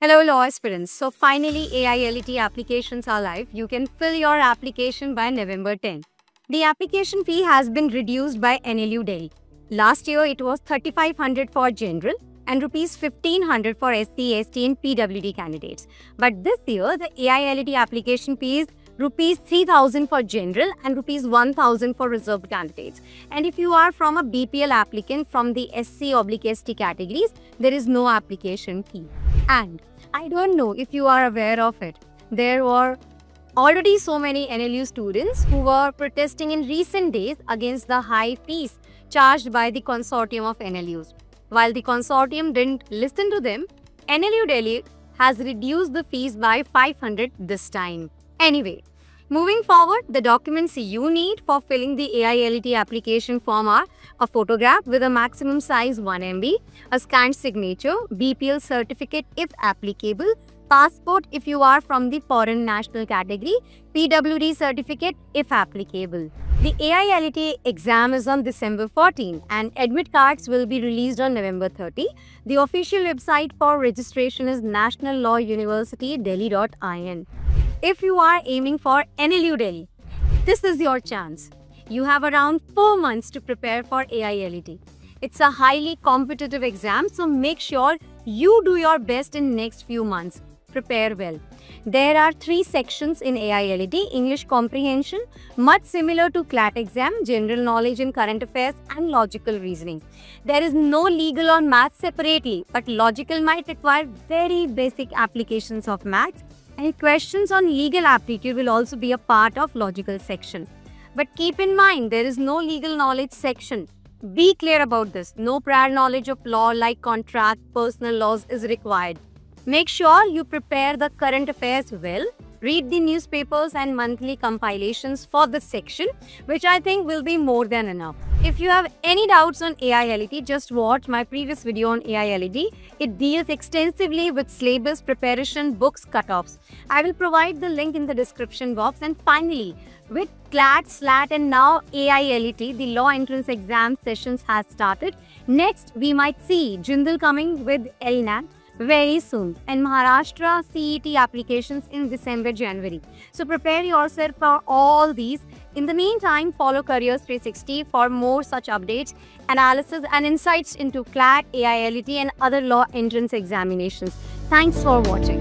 Hello law aspirants. So finally AILET applications are live. You can fill your application by November 10. The application fee has been reduced by NLU Delhi. Last year it was 3500 for general and rupees 1500 for SC, ST and PWD candidates. But this year the AILET application fee is rupees 3000 for general and rupees 1000 for reserved candidates. And if you are from a BPL applicant from the SC/ST categories, there is no application fee. And I don't know if you are aware of it. There were already so many NLU students who were protesting in recent days against the high fees charged by the consortium of NLUs. While the consortium didn't listen to them, NLU Delhi has reduced the fees by 500 this time. Anyway, moving forward, the documents you need for filling the AILET application form are a photograph with a maximum size 1 MB, a scanned signature, BPL certificate if applicable, passport if you are from the foreign national category, PWD certificate if applicable. The AILET exam is on December 14 and admit cards will be released on November 30. The official website for registration is National Law University Delhi.in. If you are aiming for NLU Delhi, this is your chance. You have around 4 months to prepare for AILET. It's a highly competitive exam, so make sure you do your best in next few months. Prepare well. There are 3 sections in AILET: English comprehension, much similar to CLAT exam, general knowledge in current affairs and logical reasoning. There is no legal or maths separately, but logical might require very basic applications of maths. And questions on legal aptitude will also be a part of logical section. But keep in mind, there is no legal knowledge section. Be clear about this. No prior knowledge of law like contract, personal laws is required. Make sure you prepare the current affairs well. Read the newspapers and monthly compilations for this section, which I think will be more than enough. If you have any doubts on AILET, just watch my previous video on AILET. It deals extensively with syllabus preparation, books, cutoffs. I will provide the link in the description box. And finally, with CLAT, SLAT and now AILET, the law entrance exam sessions has started. Next, we might see Jindal coming with LNAT very soon and Maharashtra CET applications in December, January. So prepare yourself for all these. In the meantime, follow Careers 360 for more such updates, analysis and insights into CLAT, AILET and other law entrance examinations. Thanks for watching.